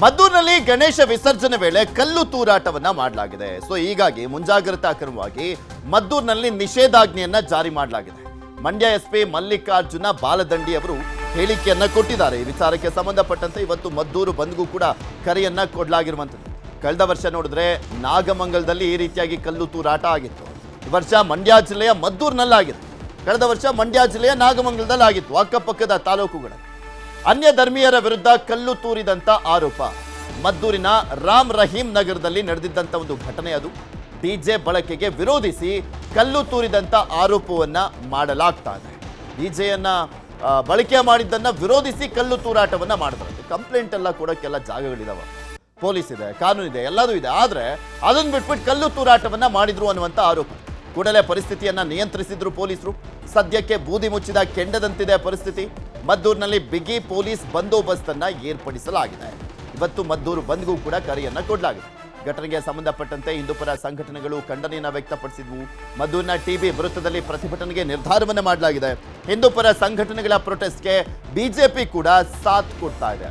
ಮದ್ದೂರಿನಲ್ಲಿ ಗಣೇಶ ವಿಸರ್ಜನೆ ವೇಳೆ ಕಲ್ಲು ತೂರಾಟವನ್ನ ಮಾಡಲಾಗಿದೆ. ಸೊ ಹೀಗಾಗಿ ಮುಂಜಾಗ್ರತಾ ಕ್ರಮವಾಗಿ ಮದ್ದೂರಿನಲ್ಲಿ ನಿಷೇಧಾಜ್ಞೆಯನ್ನ ಜಾರಿ ಮಾಡಲಾಗಿದೆ. ಮಂಡ್ಯ ಎಸ್ಪಿ ಮಲ್ಲಿಕಾರ್ಜುನ ಬಾಲದಂಡಿ ಅವರು ಹೇಳಿಕೆಯನ್ನ ಕೊಟ್ಟಿದ್ದಾರೆ. ಈ ವಿಚಾರಕ್ಕೆ ಸಂಬಂಧಪಟ್ಟಂತೆ ಇವತ್ತು ಮದ್ದೂರು ಬಂದ್ಗೂ ಕೂಡ ಕರೆಯನ್ನ ಕೊಡಲಾಗಿರುವಂಥದ್ದು. ಕಳೆದ ವರ್ಷ ನೋಡಿದ್ರೆ ನಾಗಮಂಗಲದಲ್ಲಿ ಈ ರೀತಿಯಾಗಿ ಕಲ್ಲು ತೂರಾಟ ಆಗಿತ್ತು. ಈ ವರ್ಷ ಮಂಡ್ಯ ಜಿಲ್ಲೆಯ ಮದ್ದೂರಿನಲ್ಲಾಗಿದೆ. ಕಳೆದ ವರ್ಷ ಮಂಡ್ಯ ಜಿಲ್ಲೆಯ ನಾಗಮಂಗಲದಲ್ಲಿ ಆಗಿತ್ತು. ಅಕ್ಕಪಕ್ಕದ ತಾಲೂಕುಗಳು ಅನ್ಯ ಧರ್ಮೀಯರ ವಿರುದ್ಧ ಕಲ್ಲು ತೂರಿದಂತ ಆರೋಪ ಮದ್ದೂರಿನ ರಾಮ್ ರಹೀಂ ನಗರದಲ್ಲಿ ನಡೆದಿದ್ದಂತ ಒಂದು ಘಟನೆ. ಅದು ಡಿಜೆ ಬಳಕೆಗೆ ವಿರೋಧಿಸಿ ಕಲ್ಲು ತೂರಿದಂತ ಆರೋಪವನ್ನ ಮಾಡಲಾಗ್ತಾ ಇದೆ. ಡಿಜೆಯನ್ನ ಬಳಕೆ ಮಾಡಿದ್ದನ್ನ ವಿರೋಧಿಸಿ ಕಲ್ಲು ತೂರಾಟವನ್ನ ಮಾಡಿದ್ರು. ಕಂಪ್ಲೇಂಟ್ ಎಲ್ಲ ಕೊಡೋಕ್ಕೆಲ್ಲ ಜಾಗಗಳಿದಾವೆ, ಪೊಲೀಸ್ ಇದೆ, ಕಾನೂನು ಇದೆ, ಎಲ್ಲದೂ ಇದೆ. ಆದ್ರೆ ಅದನ್ನ ಬಿಟ್ಬಿಟ್ಟು ಕಲ್ಲು ತೂರಾಟವನ್ನ ಮಾಡಿದ್ರು ಅನ್ನುವಂತ ಆರೋಪ. ಕೂಡಲೇ ಪರಿಸ್ಥಿತಿಯನ್ನ ನಿಯಂತ್ರಿಸಿದ್ರು ಪೊಲೀಸರು. ಸದ್ಯಕ್ಕೆ ಬೂದಿ ಮುಚ್ಚಿದ ಕೆಂಡದಂತಿದೆ ಪರಿಸ್ಥಿತಿ. ಮದ್ದೂರಿನಲ್ಲಿ ಬಿಗಿ ಪೊಲೀಸ್ ಬಂದೋಬಸ್ತ್ ಅನ್ನ ಏರ್ಪಡಿಸಲಾಗಿದೆ. ಇವತ್ತು ಮದ್ದೂರು ಬಂದ್ಗೂ ಕೂಡ ಕರೆಯನ್ನ ಕೊಡಲಾಗಿದೆ. ಘಟನೆಗೆ ಸಂಬಂಧಪಟ್ಟಂತೆ ಹಿಂದೂಪರ ಸಂಘಟನೆಗಳು ಖಂಡನೆಯನ್ನ ವ್ಯಕ್ತಪಡಿಸಿದ್ವು. ಮದ್ದೂರಿನ ಟಿಬಿ ವೃತ್ತದಲ್ಲಿ ಪ್ರತಿಭಟನೆಗೆ ನಿರ್ಧಾರವನ್ನ ಮಾಡಲಾಗಿದೆ. ಹಿಂದೂಪರ ಸಂಘಟನೆಗಳ ಪ್ರೊಟೆಸ್ಟ್ಗೆ ಬಿಜೆಪಿ ಕೂಡ ಸಾಥ್ ಕೊಡ್ತಾ ಇದೆ.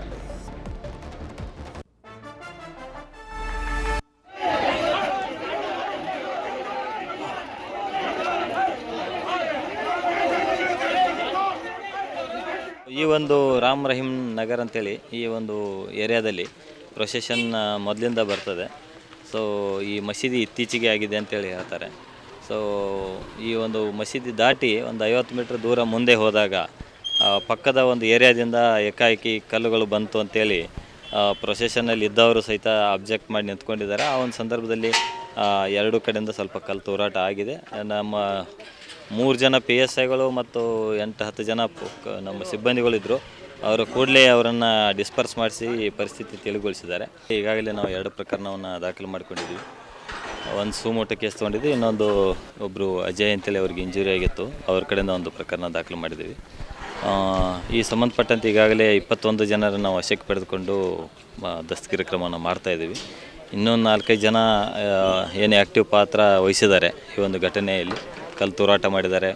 ಈ ಒಂದು ರಾಮ್ ರಹೀಂ ನಗರ್ ಅಂತೇಳಿ ಈ ಒಂದು ಏರಿಯಾದಲ್ಲಿ ಪ್ರೊಸೆಷನ್ ಮೊದಲಿಂದ ಬರ್ತದೆ. ಸೊ ಈ ಮಸೀದಿ ಇತ್ತೀಚೆಗೆ ಆಗಿದೆ ಅಂತೇಳಿ ಹೇಳ್ತಾರೆ. ಸೊ ಈ ಒಂದು ಮಸೀದಿ ದಾಟಿ ಒಂದು 50 ಮೀಟ್ರ್ ದೂರ ಮುಂದೆ ಹೋದಾಗ ಪಕ್ಕದ ಒಂದು ಏರಿಯಾದಿಂದ ಏಕಾಏಕಿ ಕಲ್ಲುಗಳು ಬಂತು ಅಂತೇಳಿ ಪ್ರೊಸೆಷನ್ನಲ್ಲಿ ಇದ್ದವರು ಸಹಿತ ಅಬ್ಜೆಕ್ಟ್ ಮಾಡಿ ನಿಂತ್ಕೊಂಡಿದ್ದಾರೆ. ಆ ಒಂದು ಸಂದರ್ಭದಲ್ಲಿ ಎರಡು ಕಡೆಯಿಂದ ಸ್ವಲ್ಪ ಕಲ್ಲು ತೂರಾಟ ಆಗಿದೆ. ನಮ್ಮ 3 ಜನ PSIಗಳು ಮತ್ತು 8-10 ಜನ ನಮ್ಮ ಸಿಬ್ಬಂದಿಗಳಿದ್ದರು. ಅವರು ಕೂಡಲೇ ಅವರನ್ನು ಡಿಸ್ಪರ್ಸ್ ಮಾಡಿಸಿ ಪರಿಸ್ಥಿತಿ ತಿಳಿಗೊಳಿಸಿದ್ದಾರೆ. ಈಗಾಗಲೇ ನಾವು 2 ಪ್ರಕರಣವನ್ನು ದಾಖಲು ಮಾಡಿಕೊಂಡಿದ್ವಿ. ಒಂದು ಸುಮೋಟೋ ಕೇಸ್ ತೊಗೊಂಡಿದ್ವಿ, ಇನ್ನೊಂದು ಒಬ್ಬರು ಅಜಯ್ ಅಂತೇಳಿ ಅವ್ರಿಗೆ ಇಂಜುರಿ ಆಗಿತ್ತು, ಅವ್ರ ಕಡೆಯಿಂದ ಒಂದು ಪ್ರಕರಣ ದಾಖಲು ಮಾಡಿದ್ದೀವಿ. ಈ ಸಂಬಂಧಪಟ್ಟಂತೆ ಈಗಾಗಲೇ 21 ಜನರನ್ನು ವಶಕ್ಕೆ ಪಡೆದುಕೊಂಡು ದಸ್ತಗಿರಿ ಕ್ರಮವನ್ನು ಮಾಡ್ತಾಯಿದ್ದೀವಿ. ಇನ್ನೊಂದು 4-5 ಜನ ಏನು ಆ್ಯಕ್ಟಿವ್ ಪಾತ್ರ ವಹಿಸಿದ್ದಾರೆ ಈ ಒಂದು ಘಟನೆಯಲ್ಲಿ. ಕಲ್ಲು ತೂರಾಟ ಮಾಡಿದ್ದಾರೆ,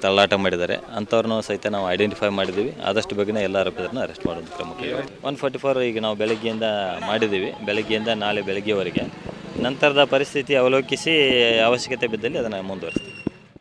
ತಳ್ಳಾಟ ಮಾಡಿದ್ದಾರೆ, ಅಂಥವ್ರನ್ನೂ ಸಹಿತ ನಾವು ಐಡೆಂಟಿಫೈ ಮಾಡಿದ್ದೀವಿ. ಆದಷ್ಟು ಬೇಗನೆ ಎಲ್ಲ ಆರೋಪಿತರನ್ನ ಅರೆಸ್ಟ್ ಮಾಡೋದು ಕ್ರಮಕ್ಕೆ 144 ಈಗ ನಾವು ಬೆಳಗ್ಗೆಯಿಂದ ಮಾಡಿದ್ದೀವಿ. ಬೆಳಗ್ಗೆಯಿಂದ ನಾಳೆ ಬೆಳಗ್ಗೆವರೆಗೆ ನಂತರದ ಪರಿಸ್ಥಿತಿ ಅವಲೋಕಿಸಿ ಅವಶ್ಯಕತೆ ಬಿದ್ದಲ್ಲಿ ಅದನ್ನು ಮುಂದುವರಿಸ್ತೀವಿ.